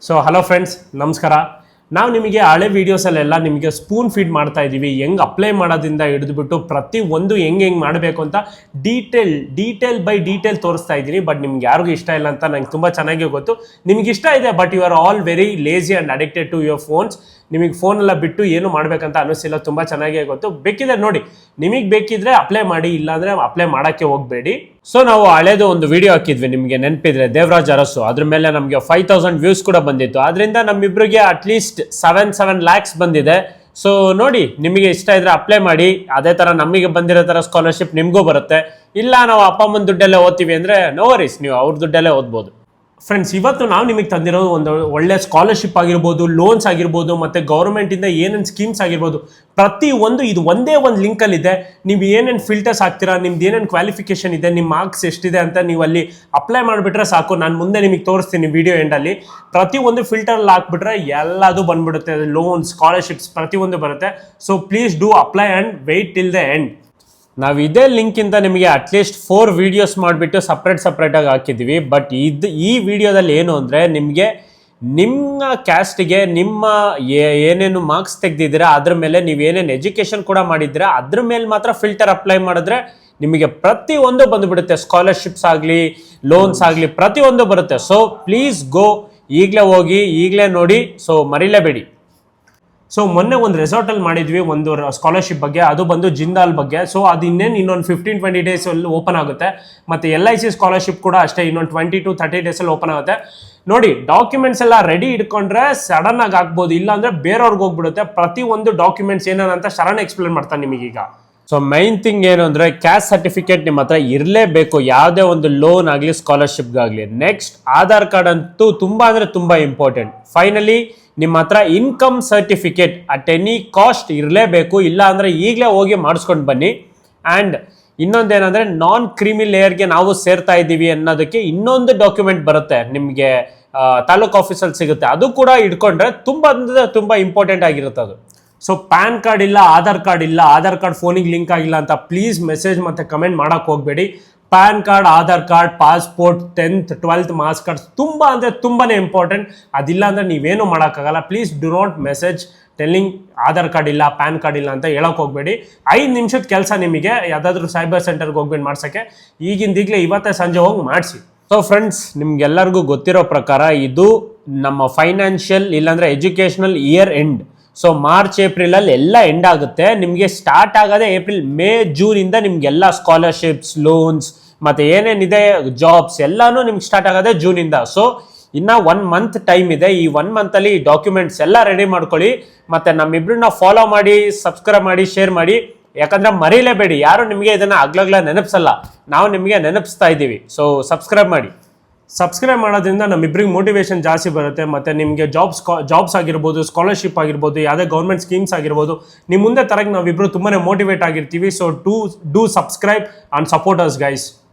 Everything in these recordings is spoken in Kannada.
ಸೊ ಹಲೋ ಫ್ರೆಂಡ್ಸ್, ನಮಸ್ಕಾರ. ನಾವು ನಿಮಗೆ ಹಳೆ ವೀಡಿಯೋಸಲ್ಲೆಲ್ಲ ನಿಮಗೆ ಸ್ಪೂನ್ ಫೀಡ್ ಮಾಡ್ತಾ ಇದ್ದೀವಿ. ಹೆಂಗೆ ಅಪ್ಲೈ ಮಾಡೋದ್ರಿಂದ ಹಿಡಿದುಬಿಟ್ಟು ಪ್ರತಿ ಒಂದು ಹೆಂಗೆ ಮಾಡಬೇಕು ಅಂತ ಡೀಟೇಲ್ ಬೈ ಡೀಟೇಲ್ ತೋರಿಸ್ತಾ ಇದ್ದೀನಿ. ಬಟ್ ನಿಮ್ಗೆ ಯಾರಿಗೂ ಇಷ್ಟ ಇಲ್ಲ ಅಂತ ನಂಗೆ ತುಂಬ ಚೆನ್ನಾಗಿ ಗೊತ್ತು. ನಿಮ್ಗೆ ಇಷ್ಟ ಇದೆ, but you are all very lazy and addicted to your phones. ನಿಮಗೆ ಫೋನೆಲ್ಲ ಬಿಟ್ಟು ಏನು ಮಾಡಬೇಕಂತ ಅನ್ನಿಸಿಲ್ಲ, ತುಂಬ ಚೆನ್ನಾಗೇ ಗೊತ್ತು. ಬೇಕಿದ್ರೆ ನೋಡಿ, ನಿಮಗೆ ಬೇಕಿದ್ರೆ ಅಪ್ಲೈ ಮಾಡಿ, ಇಲ್ಲಾಂದರೆ ಅಪ್ಲೈ ಮಾಡೋಕ್ಕೆ ಹೋಗಬೇಡಿ. ಸೊ ನಾವು ಹಳೇದು ಒಂದು ವಿಡಿಯೋ ಹಾಕಿದ್ವಿ, ನಿಮಗೆ ನೆನಪಿದ್ರೆ, ದೇವರಾಜ್ ಅರಸು. ಅದ್ರ ಮೇಲೆ ನಮಗೆ 5000 ವ್ಯೂಸ್ ಕೂಡ ಬಂದಿತ್ತು. ಅದರಿಂದ ನಮ್ಮಿಬ್ಬರಿಗೆ ಅಟ್ಲೀಸ್ಟ್ 7 lakhs ಬಂದಿದೆ. ಸೊ ನೋಡಿ, ನಿಮಗೆ ಇಷ್ಟ ಇದ್ರೆ ಅಪ್ಲೈ ಮಾಡಿ. ಅದೇ ಥರ ನಮಗೆ ಬಂದಿರೋ ಥರ ಸ್ಕಾಲರ್ಶಿಪ್ ನಿಮಗೂ ಬರುತ್ತೆ. ಇಲ್ಲ ನಾವು ಅಪ್ಪ ಅಮ್ಮನ ದುಡ್ಡಲ್ಲೇ ಓದ್ತೀವಿ ಅಂದರೆ ನೋ ವರೀಸ್, ನೀವು ಅವ್ರ ದುಡ್ಡಲ್ಲೇ ಓದ್ಬೋದು. ಫ್ರೆಂಡ್ಸ್, ಇವತ್ತು ನಾವು ನಿಮಗೆ ತಂದಿರೋದು ಒಂದು ಒಳ್ಳೆ ಸ್ಕಾಲರ್ಶಿಪ್ ಆಗಿರ್ಬೋದು, ಲೋನ್ಸ್ ಆಗಿರ್ಬೋದು, ಮತ್ತು ಗೌರ್ಮೆಂಟಿಂದ ಏನೇನು ಸ್ಕೀಮ್ಸ್ ಆಗಿರ್ಬೋದು, ಪ್ರತಿ ಒಂದು ಇದು ಒಂದೇ ಒಂದು ಲಿಂಕಲ್ಲಿದೆ. ನೀವು ಏನೇನು ಫಿಲ್ಟರ್ಸ್ ಹಾಕ್ತೀರಾ, ನಿಮ್ದು ಏನೇನು ಕ್ವಾಲಿಫಿಕೇಷನ್ ಇದೆ, ನಿಮ್ಮ ಮಾರ್ಕ್ಸ್ ಎಷ್ಟಿದೆ ಅಂತ ನೀವು ಅಲ್ಲಿ ಅಪ್ಲೈ ಮಾಡಿಬಿಟ್ರೆ ಸಾಕು. ನಾನು ಮುಂದೆ ನಿಮಗೆ ತೋರಿಸ್ತೀನಿ ವಿಡಿಯೋ ಎಂಡಲ್ಲಿ. ಪ್ರತಿಯೊಂದು ಫಿಲ್ಟರಲ್ಲಿ ಹಾಕ್ಬಿಟ್ರೆ ಎಲ್ಲದು ಬಂದ್ಬಿಡುತ್ತೆ. ಲೋನ್ಸ್, ಸ್ಕಾಲರ್ಶಿಪ್ಸ್ ಪ್ರತಿಯೊಂದು ಬರುತ್ತೆ. So please do apply and wait till the end. ನಾವು ಇದೇ ಲಿಂಕಿಂದ ನಿಮಗೆ ಅಟ್ಲೀಸ್ಟ್ 4 ವೀಡಿಯೋಸ್ ಮಾಡಿಬಿಟ್ಟು ಸಪ್ರೇಟಾಗಿ ಹಾಕಿದ್ದೀವಿ. ಬಟ್ ಈ ವಿಡಿಯೋದಲ್ಲಿ ಏನು ಅಂದರೆ, ನಿಮಗೆ ನಿಮ್ಮ ಕ್ಯಾಸ್ಟಿಗೆ ನಿಮ್ಮ ಏನೇನು ಮಾರ್ಕ್ಸ್ ತೆಗೆದಿದ್ದೀರಾ, ಅದ್ರ ಮೇಲೆ ನೀವು ಏನೇನು ಎಜುಕೇಷನ್ ಕೂಡ ಮಾಡಿದ್ದೀರಾ, ಅದ್ರ ಮೇಲೆ ಮಾತ್ರ ಫಿಲ್ಟರ್ ಅಪ್ಲೈ ಮಾಡಿದ್ರೆ ನಿಮಗೆ ಪ್ರತಿಯೊಂದು ಬಂದುಬಿಡುತ್ತೆ. ಸ್ಕಾಲರ್ಶಿಪ್ಸ್ ಆಗಲಿ, ಲೋನ್ಸ್ ಆಗಲಿ, ಪ್ರತಿಯೊಂದು ಬರುತ್ತೆ. ಸೊ ಪ್ಲೀಸ್ ಗೋ, ಈಗಲೇ ಹೋಗಿ, ಈಗಲೇ ನೋಡಿ. ಸೊ ಮರಿಲೇಬೇಡಿ. ಸೊ ಮೊನ್ನೆ ಒಂದು ರೆಸಾರ್ಟಲ್ಲಿ ಮಾಡಿದ್ವಿ ಒಂದು ಸ್ಕಾಲರ್ಶಿಪ್ ಬಗ್ಗೆ, ಅದು ಬಂದು ಜಿಂದಾಲ್ ಬಗ್ಗೆ. ಸೊ ಅದು ಇನ್ನೊಂದು 15-20 ಡೇಸಲ್ಲಿ ಓಪನ್ ಆಗುತ್ತೆ. ಮತ್ತು LIC ಸ್ಕಾಲರ್ಶಿಪ್ ಕೂಡ ಅಷ್ಟೇ, ಇನ್ನೊಂದು 20 to 30 ಡೇಸಲ್ಲಿ ಓಪನ್ ಆಗುತ್ತೆ. ನೋಡಿ, ಡಾಕ್ಯುಮೆಂಟ್ಸ್ ಎಲ್ಲ ರೆಡಿ ಇಟ್ಕೊಂಡ್ರೆ ಸಡನ್ ಆಗಿ ಆಗ್ಬೋದು, ಇಲ್ಲಾಂದ್ರೆ ಬೇರೆಯವ್ರಿಗೆ ಹೋಗ್ಬಿಡುತ್ತೆ. ಪ್ರತಿ ಒಂದು ಡಾಕ್ಯುಮೆಂಟ್ಸ್ ಏನಂತ ಶರಣ್ ಎಕ್ಸ್ಪ್ಲೇನ್ ಮಾಡ್ತಾನೆ ನಿಮಗೀಗ. ಸೊ ಮೈನ್ ಥಿಂಗ್ ಏನು ಅಂದರೆ, ಕ್ಯಾಸ್ಟ್ ಸರ್ಟಿಫಿಕೇಟ್ ನಿಮ್ಮ ಹತ್ರ ಇರಲೇಬೇಕು, ಯಾವುದೇ ಒಂದು ಲೋನ್ ಆಗಲಿ ಸ್ಕಾಲರ್ಶಿಪ್ಗಾಗಲಿ. ನೆಕ್ಸ್ಟ್, ಆಧಾರ್ ಕಾರ್ಡ್ ಅಂತೂ ತುಂಬ ಅಂದರೆ ತುಂಬ ಇಂಪಾರ್ಟೆಂಟ್. ಫೈನಲಿ ನಿಮ್ಮ ಹತ್ರ income certificate at any cost ಇರಲೇಬೇಕು, ಇಲ್ಲ ಅಂದರೆ ಈಗಲೇ ಹೋಗಿ ಮಾಡಿಸ್ಕೊಂಡು ಬನ್ನಿ. ಆ್ಯಂಡ್ ಇನ್ನೊಂದೇನೆಂದರೆ, ನಾನ್ ಕ್ರೀಮಿ ಲೇಯರ್ಗೆ ನಾವು ಸೇರ್ತಾ ಇದ್ದೀವಿ ಅನ್ನೋದಕ್ಕೆ ಇನ್ನೊಂದು ಡಾಕ್ಯುಮೆಂಟ್ ಬರುತ್ತೆ ನಿಮಗೆ, ತಾಲೂಕು ಆಫೀಸಲ್ಲಿ ಸಿಗುತ್ತೆ. ಅದು ಕೂಡ ಇಟ್ಕೊಂಡ್ರೆ ತುಂಬ ಅಂದರೆ ತುಂಬ ಇಂಪಾರ್ಟೆಂಟ್ ಆಗಿರುತ್ತೆ ಅದು. ಸೊ ಪ್ಯಾನ್ ಕಾರ್ಡ್ ಇಲ್ಲ, ಆಧಾರ್ ಕಾರ್ಡ್ ಫೋನಿಗೆ ಲಿಂಕ್ ಆಗಿಲ್ಲ ಅಂತ ಪ್ಲೀಸ್ ಮೆಸೇಜ್ ಮತ್ತು ಕಮೆಂಟ್ ಮಾಡೋಕ್ಕೆ ಹೋಗಬೇಡಿ. PAN card, Aadhaar card, passport, 10th 12th marks card ತುಂಬ ಅಂದರೆ ತುಂಬಾ ಇಂಪಾರ್ಟೆಂಟ್. ಅದಿಲ್ಲ ಅಂದರೆ ನೀವೇನು ಮಾಡೋಕ್ಕಾಗಲ್ಲ. Please do not message telling Aadhaar card ಇಲ್ಲ, ಪ್ಯಾನ್ ಕಾರ್ಡ್ ಇಲ್ಲ ಅಂತ ಹೇಳೋಕೆ ಹೋಗಬೇಡಿ. 5 ನಿಮಿಷದ ಕೆಲಸ ನಿಮಗೆ, ಯಾವುದಾದ್ರೂ ಸೈಬರ್ ಸೆಂಟರ್ಗೆ ಹೋಗ್ಬಿಟ್ಟು ಮಾಡ್ಸೋಕ್ಕೆ ಈಗಲೇ ಇವತ್ತೇ ಸಂಜೆ ಹೋಗಿ ಮಾಡಿಸಿ. ಸೊ ಫ್ರೆಂಡ್ಸ್, ನಿಮ್ಗೆಲ್ಲರಿಗೂ ಗೊತ್ತಿರೋ ಪ್ರಕಾರ ಇದು ನಮ್ಮ ಫೈನಾನ್ಷಿಯಲ್ ಇಲ್ಲಾಂದರೆ educational year end. So March ಏಪ್ರಿಲಲ್ಲಿ ಎಲ್ಲ ಎಂಡ್ ಆಗುತ್ತೆ. ನಿಮಗೆ ಸ್ಟಾರ್ಟ್ ಆಗೋದೇ ಏಪ್ರಿಲ್, ಮೇ, ಜೂನಿಂದ ನಿಮಗೆಲ್ಲ ಸ್ಕಾಲರ್ಶಿಪ್ಸ್, ಲೋನ್ಸ್ ಮತ್ತು ಏನೇನಿದೆ ಜಾಬ್ಸ್ ಎಲ್ಲನೂ ನಿಮ್ಗೆ ಸ್ಟಾರ್ಟ್ ಆಗೋದೇ ಜೂನಿಂದ. ಸೊ ಇನ್ನು 1 month ಟೈಮ್ ಇದೆ. ಈ 1 monthಲ್ಲಿ ಡಾಕ್ಯುಮೆಂಟ್ಸ್ ಎಲ್ಲ ರೆಡಿ ಮಾಡ್ಕೊಳ್ಳಿ. ಮತ್ತು ನಮ್ಮಿಬ್ಬರನ್ನ ಫಾಲೋ ಮಾಡಿ, ಸಬ್ಸ್ಕ್ರೈಬ್ ಮಾಡಿ, ಶೇರ್ ಮಾಡಿ. ಯಾಕಂದರೆ ಮರೀಲೇಬೇಡಿ, ಯಾರು ನಿಮಗೆ ಇದನ್ನು ಆಗ್ಲಾಗ್ಲ ನೆನಪಿಸಲ್ಲ, ನಾವು ನಿಮಗೆ ನೆನಪಿಸ್ತಾ ಇದ್ದೀವಿ. ಸೊ ಸಬ್ಸ್ಕ್ರೈಬ್ ಮಾಡೋದ್ರಿಂದ ನಮ್ಮಿಬ್ಬರಿಗೆ ಮೋಟಿವೇಶನ್ ಜಾಸ್ತಿ ಬರುತ್ತೆ. ಮತ್ತು ನಿಮಗೆ ಜಾಬ್ಸ್ ಆಗಿರ್ಬೋದು, ಸ್ಕಾಲರ್ಶಿಪ್ ಆಗಿರ್ಬೋದು, ಯಾವುದೇ ಗೌರ್ಮೆಂಟ್ ಸ್ಕೀಮ್ಸ್ ಆಗಿರ್ಬೋದು, ನಿಮ್ಮ ಮುಂದೆ ತರಕ್ಕೆ ನಾವಿಬ್ಬರು ತುಂಬಾ ಮೋಟಿವೇಟ್ ಆಗಿರ್ತೀವಿ. So do subscribe and support us guys.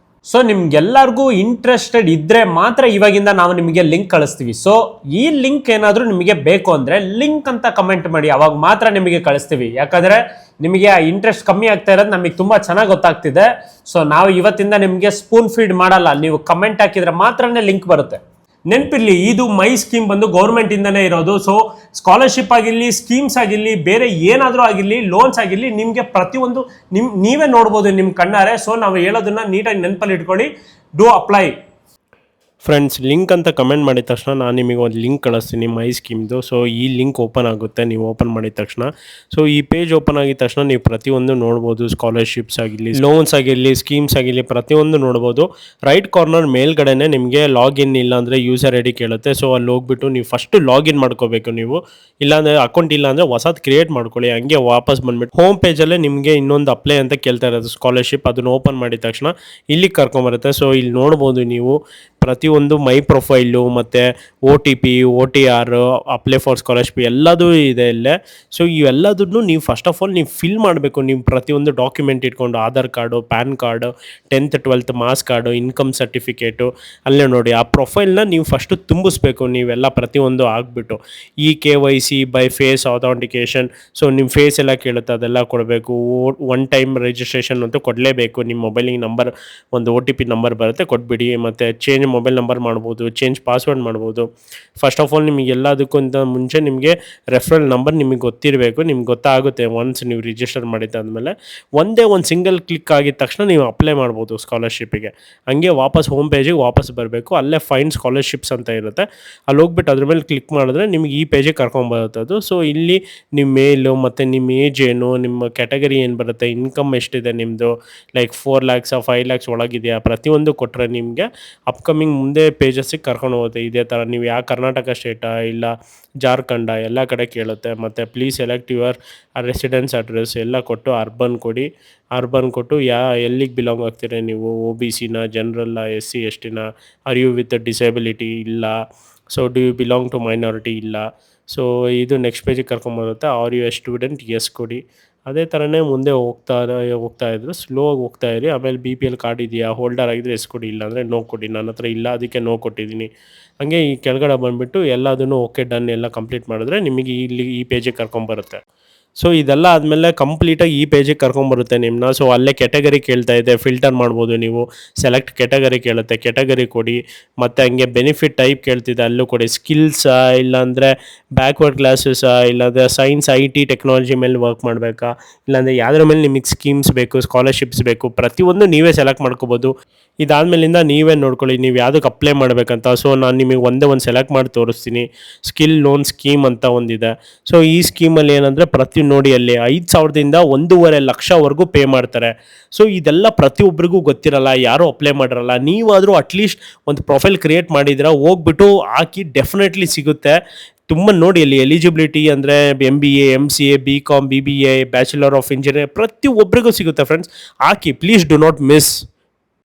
So ನಿಮ್ಗೆಲ್ಲರಿಗೂ ಇಂಟ್ರೆಸ್ಟೆಡ್ ಇದ್ದರೆ ಮಾತ್ರ ಇವಾಗಿಂದ ನಾವು ನಿಮಗೆ ಲಿಂಕ್ ಕಳಿಸ್ತೀವಿ. ಸೊ ಈ ಲಿಂಕ್ ಏನಾದರೂ ನಿಮಗೆ ಬೇಕು ಅಂದರೆ ಲಿಂಕ್ ಅಂತ ಕಮೆಂಟ್ ಮಾಡಿ, ಅವಾಗ ಮಾತ್ರ ನಿಮಗೆ ಕಳಿಸ್ತೀವಿ. ಯಾಕಂದರೆ ನಿಮಗೆ ಆ ಇಂಟ್ರೆಸ್ಟ್ ಕಮ್ಮಿ ಆಗ್ತಾ ಇರೋದು ನಮಗೆ ತುಂಬ ಚೆನ್ನಾಗಿ ಗೊತ್ತಾಗ್ತಿದೆ. ಸೊ ನಾವು ಇವತ್ತಿಂದ ನಿಮಗೆ ಸ್ಪೂನ್ ಫೀಡ್ ಮಾಡಲ್ಲ, ನೀವು ಕಮೆಂಟ್ ಹಾಕಿದರೆ ಮಾತ್ರನೇ ಲಿಂಕ್ ಬರುತ್ತೆ. ನೆನಪಿರಲಿ, ಇದು ಮೈ ಸ್ಕೀಮ್ ಬಂದು ಗೌರ್ಮೆಂಟಿಂದನೇ ಇರೋದು. ಸೊ ಸ್ಕಾಲರ್ಶಿಪ್ ಆಗಿರಲಿ, ಸ್ಕೀಮ್ಸ್ ಆಗಿರಲಿ, ಬೇರೆ ಏನಾದರೂ ಆಗಿರಲಿ, ಲೋನ್ಸ್ ಆಗಿರಲಿ, ನಿಮಗೆ ಪ್ರತಿಯೊಂದು ನೀವೇ ನೋಡ್ಬೋದು ನಿಮ್ಮ ಕಣ್ಣಾರೆ. ಸೊ ನಾವು ಹೇಳೋದನ್ನ ನೀಟಾಗಿ ನೆನಪಲ್ಲಿ ಇಟ್ಕೊಳ್ಳಿ. Do apply. ಫ್ರೆಂಡ್ಸ್, ಲಿಂಕ್ ಅಂತ ಕಮೆಂಟ್ ಮಾಡಿದ ತಕ್ಷಣ ನಾನು ನಿಮಗೆ ಒಂದು ಲಿಂಕ್ ಕಳಿಸ್ತೀನಿ ಮೈ ಸ್ಕೀಮ್ದು. ಸೊ ಈ ಲಿಂಕ್ ಓಪನ್ ಆಗುತ್ತೆ, ನೀವು ಓಪನ್ ಮಾಡಿದ ತಕ್ಷಣ. ಸೊ ಈ ಪೇಜ್ ಓಪನ್ ಆಗಿದ ತಕ್ಷಣ ನೀವು ಪ್ರತಿಯೊಂದು ನೋಡ್ಬೋದು. ಸ್ಕಾಲರ್ಶಿಪ್ಸ್ ಆಗಿರಲಿ, ಲೋನ್ಸ್ ಆಗಿರಲಿ, ಸ್ಕೀಮ್ಸ್ ಆಗಿರಲಿ, ಪ್ರತಿಯೊಂದು ನೋಡ್ಬೋದು. ರೈಟ್ ಕಾರ್ನರ್ ಮೇಲ್ಗಡೆನೆ ನಿಮಗೆ ಲಾಗಿನ್ ಇಲ್ಲಾಂದರೆ ಯೂಸರ್ ಐ ಡಿ ಕೇಳುತ್ತೆ. ಸೊ ಅಲ್ಲಿ ಹೋಗ್ಬಿಟ್ಟು ನೀವು ಫಸ್ಟ್ ಲಾಗಿನ್ ಮಾಡ್ಕೋಬೇಕು. ನೀವು ಇಲ್ಲಾಂದರೆ ಅಕೌಂಟ್ ಇಲ್ಲ ಅಂದರೆ ಹೊಸದು ಕ್ರಿಯೇಟ್ ಮಾಡ್ಕೊಳ್ಳಿ. ಹಂಗೆ ವಾಪಸ್ ಬಂದುಬಿಟ್ಟು ಹೋಮ್ ಪೇಜಲ್ಲೇ ನಿಮಗೆ ಇನ್ನೊಂದು ಅಪ್ಲೈ ಅಂತ ಕೇಳ್ತಾ ಇರೋದು ಸ್ಕಾಲರ್ಶಿಪ್. ಅದನ್ನು ಓಪನ್ ಮಾಡಿದ ತಕ್ಷಣ ಇಲ್ಲಿಗೆ ಕರ್ಕೊಂಬರುತ್ತೆ. ಸೊ ಇಲ್ಲಿ ನೋಡ್ಬೋದು ನೀವು ಪ್ರತಿಯೊಂದು ಮೈ ಪ್ರೊಫೈಲು ಮತ್ತು OTP, OTR, apply for scholarship ಎಲ್ಲದೂ ಇದೆ ಇಲ್ಲೇ. ಸೊ ಇವೆಲ್ಲದನ್ನು ನೀವು ಫಸ್ಟ್ ಆಫ್ ಆಲ್ ನೀವು ಫಿಲ್ ಮಾಡಬೇಕು. ನೀವು ಪ್ರತಿಯೊಂದು ಡಾಕ್ಯುಮೆಂಟ್ ಇಟ್ಕೊಂಡು Aadhaar card, PAN card, 10th 12th marks card, income certificate, ಅಲ್ಲೇ ನೋಡಿ ಆ ಪ್ರೊಫೈಲ್ನ ನೀವು ಫಸ್ಟು ತುಂಬಿಸ್ಬೇಕು. ನೀವೆಲ್ಲ ಪ್ರತಿಯೊಂದು ಆಗಿಬಿಟ್ಟು KYC by face authentication. So ನಿಮ್ಮ ಫೇಸ್ ಎಲ್ಲ ಕೇಳುತ್ತೆ, ಅದೆಲ್ಲ ಕೊಡಬೇಕು. 1 time ರಿಜಿಸ್ಟ್ರೇಷನ್ ಅಂತೂ ಕೊಡಲೇಬೇಕು. ನಿಮ್ಮ ಮೊಬೈಲಿಗೆ ನಂಬರ್ ಒಂದು OTP ನಂಬರ್ ಬರುತ್ತೆ, ಕೊಟ್ಬಿಡಿ. ಮತ್ತು ಚೇಂಜ್ ಮೊಬೈಲ್ ನಂಬರ್ ನಂಬರ್ ಮಾಡ್ಬೋದು, ಚೇಂಜ್ ಪಾಸ್ವರ್ಡ್ ಮಾಡ್ಬೋದು. ಫಸ್ಟ್ ಆಫ್ ಆಲ್ ನಿಮಗೆ ಎಲ್ಲದಕ್ಕಿಂತ ಮುಂಚೆ ನಿಮಗೆ ರೆಫರಲ್ ನಂಬರ್ ನಿಮಗೆ ಗೊತ್ತಿರಬೇಕು. ನಿಮ್ಗೆ ಗೊತ್ತಾಗುತ್ತೆ ಒನ್ಸ್ ನೀವು ರಿಜಿಸ್ಟರ್ ಮಾಡಿದ್ದಾದಮೇಲೆ. ಒಂದೇ ಒಂದು ಸಿಂಗಲ್ ಕ್ಲಿಕ್ ಆಗಿದ ತಕ್ಷಣ ನೀವು ಅಪ್ಲೈ ಮಾಡ್ಬೋದು ಸ್ಕಾಲರ್ಶಿಪ್ಪಿಗೆ. ಹಂಗೆ ವಾಪಸ್ ಹೋಮ್ ಪೇಜಿಗೆ ವಾಪಸ್ ಬರಬೇಕು. ಅಲ್ಲೇ ಫೈಂಡ್ ಸ್ಕಾಲರ್ಶಿಪ್ಸ್ ಅಂತ ಇರುತ್ತೆ, ಅಲ್ಲಿ ಹೋಗ್ಬಿಟ್ಟು ಅದ್ರ ಮೇಲೆ ಕ್ಲಿಕ್ ಮಾಡಿದ್ರೆ ನಿಮಗೆ ಈ ಪೇಜಿಗೆ ಕರ್ಕೊಂಬರುತ್ತೆ ಅದು. ಸೊ ಇಲ್ಲಿ ನಿಮ್ಮ ಮೇಲು ಮತ್ತು ನಿಮ್ಮ ಏಜ್ ಏನು, ನಿಮ್ಮ ಕ್ಯಾಟಗರಿ ಏನು ಬರುತ್ತೆ, ಇನ್ಕಮ್ ಎಷ್ಟಿದೆ ನಿಮ್ಮದು, ಲೈಕ್ 4 lakhs 5 lakhs ಒಳಗಿದೆಯಾ, ಪ್ರತಿಯೊಂದು ಕೊಟ್ಟರೆ ನಿಮಗೆ ಅಪ್ಕಮಿಂಗ್ ಮುಂದೆ ಪೇಜಸ್ಸಿಗೆ ಕರ್ಕೊಂಡು ಹೋಗುತ್ತೆ. ಇದೇ ಥರ ನೀವು ಯಾವ ಕರ್ನಾಟಕ ಸ್ಟೇಟಾ ಇಲ್ಲ ಜಾರ್ಖಂಡ ಎಲ್ಲ ಕಡೆ ಕೇಳುತ್ತೆ. ಮತ್ತು please select your residence address ಎಲ್ಲ ಕೊಟ್ಟು ಅರ್ಬನ್ ಕೊಡಿ. ಅರ್ಬನ್ ಕೊಟ್ಟು ಎಲ್ಲಿಗೆ ಬಿಲಾಂಗ್ ಆಗ್ತೀರಾ ನೀವು, OBCನ, ಜನರಲ್ಲ, SC STನ, ಆರ್ ಯು ವಿತ್ ಡಿಸೇಬಿಲಿಟಿ ಇಲ್ಲ, so do you belong to minority ಇಲ್ಲ. ಸೊ ಇದು ನೆಕ್ಸ್ಟ್ ಪೇಜಿಗೆ ಕರ್ಕೊಂಬರುತ್ತೆ. Are you a student, yes ಕೊಡಿ. ಅದೇ ಥರನೇ ಮುಂದೆ ಹೋಗ್ತಾ ಇದ್ರು, ಸ್ಲೋ ಆಗಿ ಹೋಗ್ತಾ ಇರಿ. ಆಮೇಲೆ BPL ಕಾರ್ಡ್ ಇದೆಯಾ, ಹೋಲ್ಡರ್ ಆಗಿದ್ರೆ ಎಸ್ ಕೊಡಿ, ಇಲ್ಲಾಂದರೆ ನೋ ಕೊಡಿ. ನನ್ನ ಹತ್ರ ಇಲ್ಲ, ಅದಕ್ಕೆ ನೋ ಕೊಟ್ಟಿದ್ದೀನಿ. ಹಾಗೆ ಈ ಕೆಳಗಡೆ ಬಂದುಬಿಟ್ಟು ಎಲ್ಲದನ್ನು ಓಕೆ ಡನ್ ಎಲ್ಲ ಕಂಪ್ಲೀಟ್ ಮಾಡಿದ್ರೆ ನಿಮಗೆ ಇಲ್ಲಿ ಈ ಪೇಜಿಗೆ ಕರ್ಕೊಂಬರುತ್ತೆ. ಸೊ ಇದೆಲ್ಲ ಆದಮೇಲೆ ಕಂಪ್ಲೀಟಾಗಿ ಈ ಪೇಜಿಗೆ ಕರ್ಕೊಂಬರುತ್ತೆ ನಿಮ್ಮನ್ನ. ಸೊ ಅಲ್ಲೇ ಕ್ಯಾಟಗರಿ ಕೇಳ್ತಾ ಇದೆ, ಫಿಲ್ಟರ್ ಮಾಡ್ಬೋದು ನೀವು. ಸೆಲೆಕ್ಟ್ ಕ್ಯಾಟಗರಿ ಕೇಳುತ್ತೆ, ಕ್ಯಾಟಗರಿ ಕೊಡಿ. ಮತ್ತು ಹಂಗೆ ಬೆನಿಫಿಟ್ ಟೈಪ್ ಕೇಳ್ತಿದೆ, ಅಲ್ಲೂ ಕೊಡಿ. ಸ್ಕಿಲ್ಸಾ, ಇಲ್ಲಾಂದರೆ ಬ್ಯಾಕ್ವರ್ಡ್ ಕ್ಲಾಸಸ್ಸಾ, ಇಲ್ಲಾಂದರೆ ಸೈನ್ಸ್ IT ಟೆಕ್ನಾಲಜಿ ಮೇಲೆ ವರ್ಕ್ ಮಾಡಬೇಕಾ, ಇಲ್ಲಾಂದರೆ ಯಾವುದ್ರ ಮೇಲೆ ನಿಮಗೆ ಸ್ಕೀಮ್ಸ್ ಬೇಕು, ಸ್ಕಾಲರ್ಶಿಪ್ಸ್ ಬೇಕು, ಪ್ರತಿಯೊಂದು ನೀವೇ ಸೆಲೆಕ್ಟ್ ಮಾಡ್ಕೋಬೋದು. ಇದಾದಮೇಲಿಂದ ನೀವೇ ನೋಡ್ಕೊಳ್ಳಿ ನೀವು ಯಾವುದಕ್ಕೆ ಅಪ್ಲೈ ಮಾಡಬೇಕಂತ. ಸೊ ನಾನು ನಿಮಗೆ ಒಂದೇ ಒಂದು ಸೆಲೆಕ್ಟ್ ಮಾಡಿ ತೋರಿಸ್ತೀನಿ. ಸ್ಕಿಲ್ ಲೋನ್ ಸ್ಕೀಮ್ ಅಂತ ಒಂದಿದೆ. ಸೊ ಈ ಸ್ಕೀಮಲ್ಲಿ ಏನಂದರೆ ನೋಡಿ ಅಲ್ಲಿ 5,000ದಿಂದ 1.5 ಲಕ್ಷವರೆಗೂ ಪೇ ಮಾಡ್ತಾರೆ. ಸೊ ಇದೆಲ್ಲ ಪ್ರತಿಯೊಬ್ಬರಿಗೂ ಗೊತ್ತಿರಲ್ಲ, ಯಾರೂ ಅಪ್ಲೈ ಮಾಡಿರಲ್ಲ. ನೀವಾದರೂ ಅಟ್ಲೀಸ್ಟ್ ಒಂದು ಪ್ರೊಫೈಲ್ ಕ್ರಿಯೇಟ್ ಮಾಡಿದ್ರೆ ಹೋಗ್ಬಿಟ್ಟು ಹಾಕಿ, ಡೆಫಿನೆಟ್ಲಿ ಸಿಗುತ್ತೆ. ತುಂಬ ನೋಡಿ ಅಲ್ಲಿ ಎಲಿಜಿಬಿಲಿಟಿ ಅಂದರೆ MBA, MCA, BCom, BBA, bachelor of engineer ಪ್ರತಿಯೊಬ್ಬರಿಗೂ ಸಿಗುತ್ತೆ friends. Hockey please, do not miss.